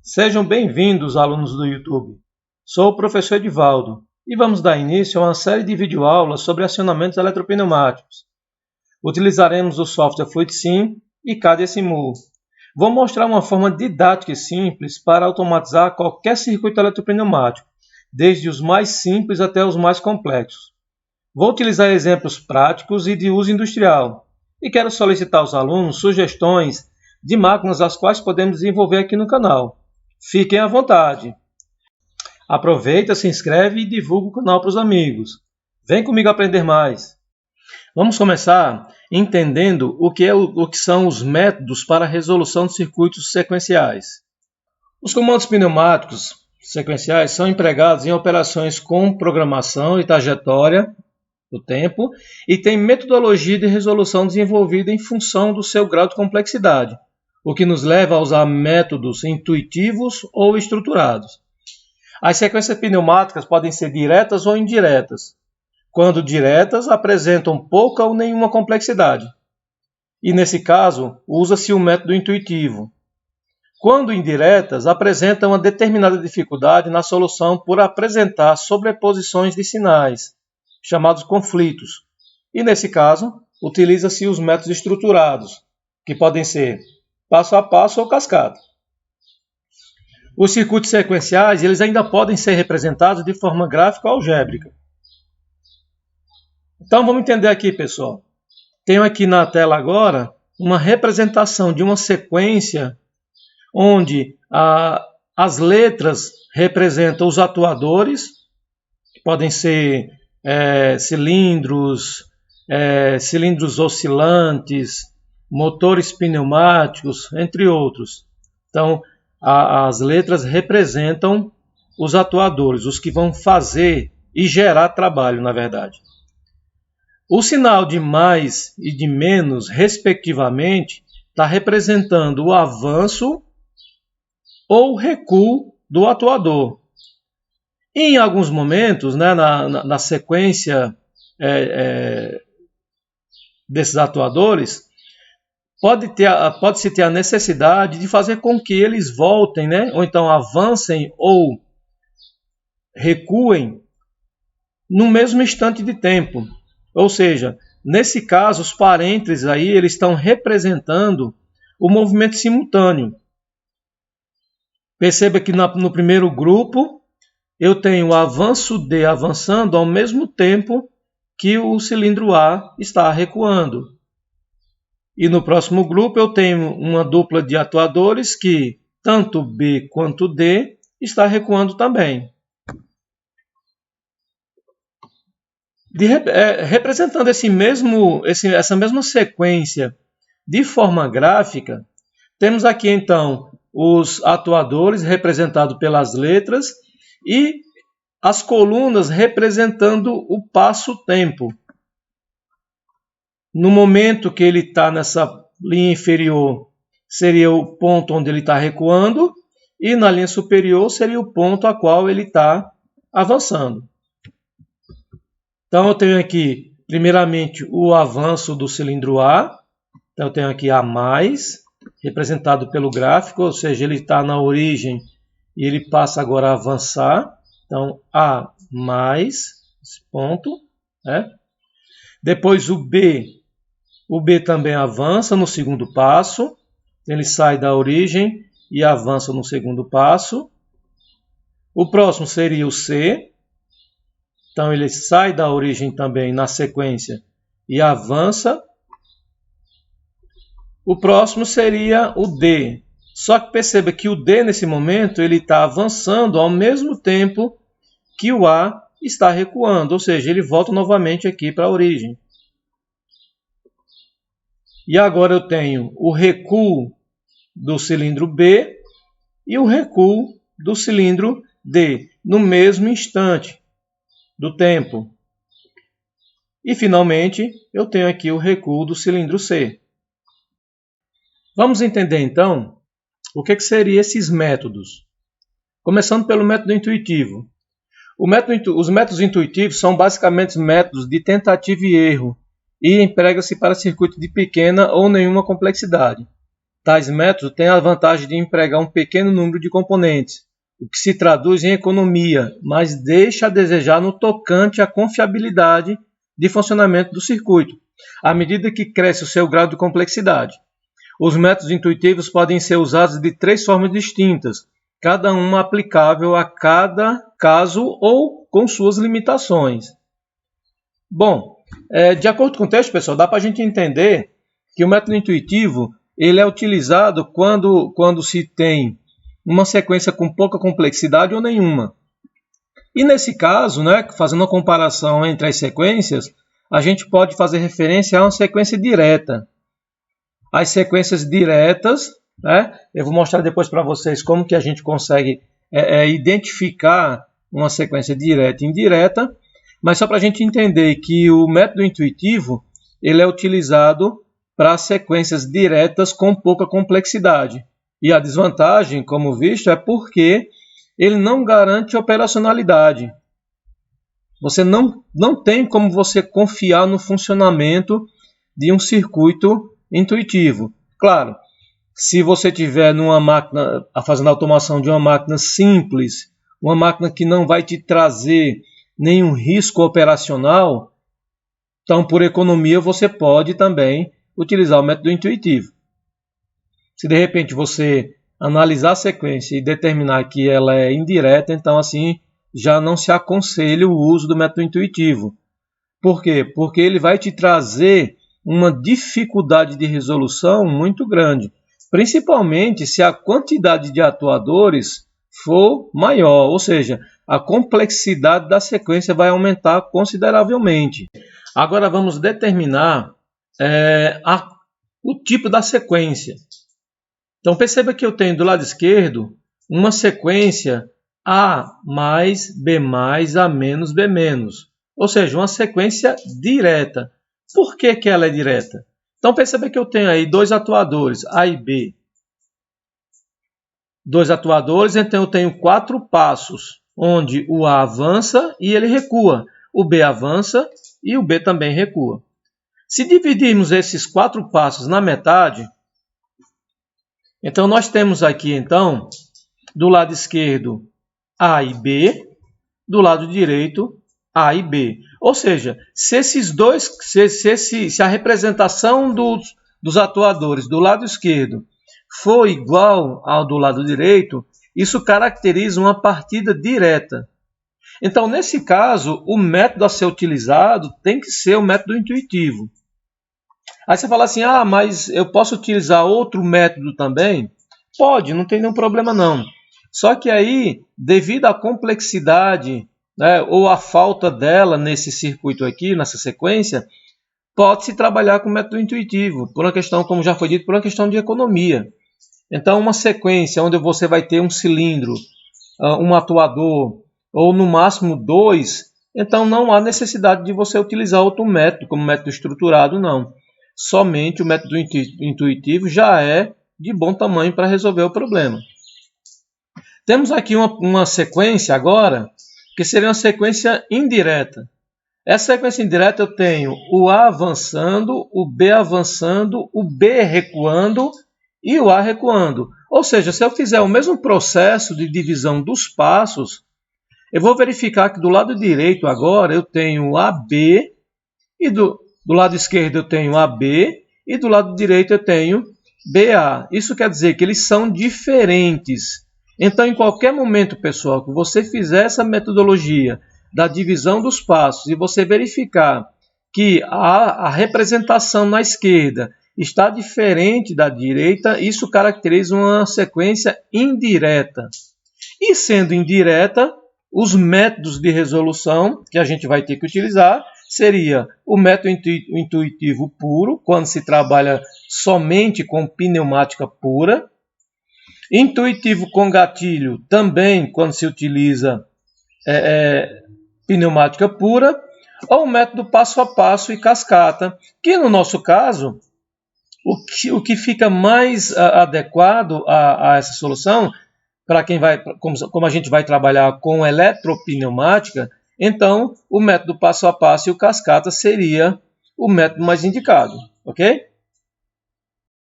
Sejam bem-vindos, alunos do YouTube. Sou o professor Edivaldo e vamos dar início a uma série de videoaulas sobre acionamentos eletropneumáticos. Utilizaremos o software FluidSim e CAD-Simul. Vou mostrar uma forma didática e simples para automatizar qualquer circuito eletropneumático, desde os mais simples até os mais complexos. Vou utilizar exemplos práticos e de uso industrial e quero solicitar aos alunos sugestões de máquinas as quais podemos desenvolver aqui no canal. Fiquem à vontade. Aproveita, se inscreve e divulga o canal para os amigos. Vem comigo aprender mais. Vamos começar entendendo o que são os métodos para a resolução de circuitos sequenciais. Os comandos pneumáticos sequenciais são empregados em operações com programação e trajetória do tempo e têm metodologia de resolução desenvolvida em função do seu grau de complexidade, o que nos leva a usar métodos intuitivos ou estruturados. As sequências pneumáticas podem ser diretas ou indiretas. Quando diretas, apresentam pouca ou nenhuma complexidade. E nesse caso, usa-se o método intuitivo. Quando indiretas, apresentam uma determinada dificuldade na solução por apresentar sobreposições de sinais, chamados conflitos. E nesse caso, utiliza-se os métodos estruturados, que podem ser passo a passo ou cascata. Os circuitos sequenciais eles ainda podem ser representados de forma gráfica ou algébrica. Então vamos entender aqui, pessoal. Tenho aqui na tela agora uma representação de uma sequência onde as letras representam os atuadores, que podem ser cilindros oscilantes, motores pneumáticos, entre outros. Então, as letras representam os atuadores, os que vão fazer e gerar trabalho, na verdade. O sinal de mais e de menos, respectivamente, está representando o avanço ou recuo do atuador. Em alguns momentos, né, na sequência desses atuadores, pode-se ter a necessidade de fazer com que eles voltem, né? Ou então avancem ou recuem no mesmo instante de tempo. Ou seja, nesse caso, os parênteses aí eles estão representando o movimento simultâneo. Perceba que no primeiro grupo eu tenho o avanço D avançando ao mesmo tempo que o cilindro A está recuando. E no próximo grupo eu tenho uma dupla de atuadores que tanto B quanto D está recuando também. Representando essa mesma sequência de forma gráfica, temos aqui então os atuadores representados pelas letras e as colunas representando o passo-tempo. No momento que ele está nessa linha inferior, seria o ponto onde ele está recuando, e na linha superior seria o ponto a qual ele está avançando. Então eu tenho aqui, primeiramente, o avanço do cilindro A. Então eu tenho aqui A+, representado pelo gráfico, ou seja, ele está na origem e ele passa agora a avançar. Então A+, esse ponto, né? Depois o B também avança no segundo passo, ele sai da origem e avança no segundo passo. O próximo seria o C, então ele sai da origem também na sequência e avança. O próximo seria o D, só que perceba que o D nesse momento ele está avançando ao mesmo tempo que o A está recuando, ou seja, ele volta novamente aqui para a origem. E agora eu tenho o recuo do cilindro B e o recuo do cilindro D, no mesmo instante do tempo. E, finalmente, eu tenho aqui o recuo do cilindro C. Vamos entender, então, o que seriam esses métodos. Começando pelo método intuitivo. Os métodos intuitivos são basicamente métodos de tentativa e erro, e emprega-se para circuito de pequena ou nenhuma complexidade. Tais métodos têm a vantagem de empregar um pequeno número de componentes, o que se traduz em economia, mas deixa a desejar no tocante à confiabilidade de funcionamento do circuito, à medida que cresce o seu grau de complexidade. Os métodos intuitivos podem ser usados de 3 formas distintas, cada uma aplicável a cada caso ou com suas limitações. Bom, de acordo com o texto, pessoal, dá para a gente entender que o método intuitivo ele é utilizado quando se tem uma sequência com pouca complexidade ou nenhuma. E nesse caso, fazendo uma comparação entre as sequências, a gente pode fazer referência a uma sequência direta. As sequências diretas, eu vou mostrar depois para vocês como que a gente consegue identificar uma sequência direta e indireta, mas só para a gente entender que o método intuitivo ele é utilizado para sequências diretas com pouca complexidade. E a desvantagem, como visto, é porque ele não garante operacionalidade. Você não tem como você confiar no funcionamento de um circuito intuitivo. Claro, se você tiver numa máquina, fazendo a automação de uma máquina simples, uma máquina que não vai te trazer nenhum risco operacional, então por economia você pode também utilizar o método intuitivo. Se de repente você analisar a sequência e determinar que ela é indireta, então assim já não se aconselha o uso do método intuitivo. Por quê? Porque ele vai te trazer uma dificuldade de resolução muito grande, principalmente se a quantidade de atuadores for maior, ou seja, a complexidade da sequência vai aumentar consideravelmente. Agora vamos determinar o tipo da sequência. Então perceba que eu tenho do lado esquerdo uma sequência A mais B mais A menos B menos, ou seja, uma sequência direta. Por que ela é direta? Então perceba que eu tenho aí 2 atuadores, A e B. 2 atuadores, então eu tenho 4 passos, onde o A avança e ele recua. O B avança e o B também recua. Se dividirmos esses 4 passos na metade, então nós temos aqui, então, do lado esquerdo A e B, do lado direito A e B. Ou seja, se a representação dos atuadores do lado esquerdo for igual ao do lado direito, isso caracteriza uma partida direta. Então, nesse caso, o método a ser utilizado tem que ser o método intuitivo. Aí você fala assim, mas eu posso utilizar outro método também? Pode, não tem nenhum problema não. Só que aí, devido à complexidade, ou à falta dela nesse circuito aqui, nessa sequência, pode-se trabalhar com o método intuitivo, por uma questão, como já foi dito, por uma questão de economia. Então, uma sequência onde você vai ter um cilindro, um atuador, ou no máximo 2, então não há necessidade de você utilizar outro método, como método estruturado, não. Somente o método intuitivo já é de bom tamanho para resolver o problema. Temos aqui uma sequência agora, que seria uma sequência indireta. Essa sequência indireta eu tenho o A avançando, o B avançando, o B recuando e o A recuando. Ou seja, se eu fizer o mesmo processo de divisão dos passos, eu vou verificar que do lado direito agora eu tenho AB e do lado esquerdo eu tenho AB e do lado direito eu tenho BA. Isso quer dizer que eles são diferentes. Então, em qualquer momento, pessoal, que você fizer essa metodologia da divisão dos passos e você verificar que a representação na esquerda está diferente da direita, isso caracteriza uma sequência indireta. E sendo indireta, os métodos de resolução que a gente vai ter que utilizar seria o método intuitivo puro, quando se trabalha somente com pneumática pura. Intuitivo com gatilho, também quando se utiliza pneumática pura. Ou o método passo a passo e cascata, que no nosso caso, o que fica mais adequado a essa solução, para quem vai, como a gente vai trabalhar com eletropneumática, então o método passo a passo e o cascata seria o método mais indicado, ok?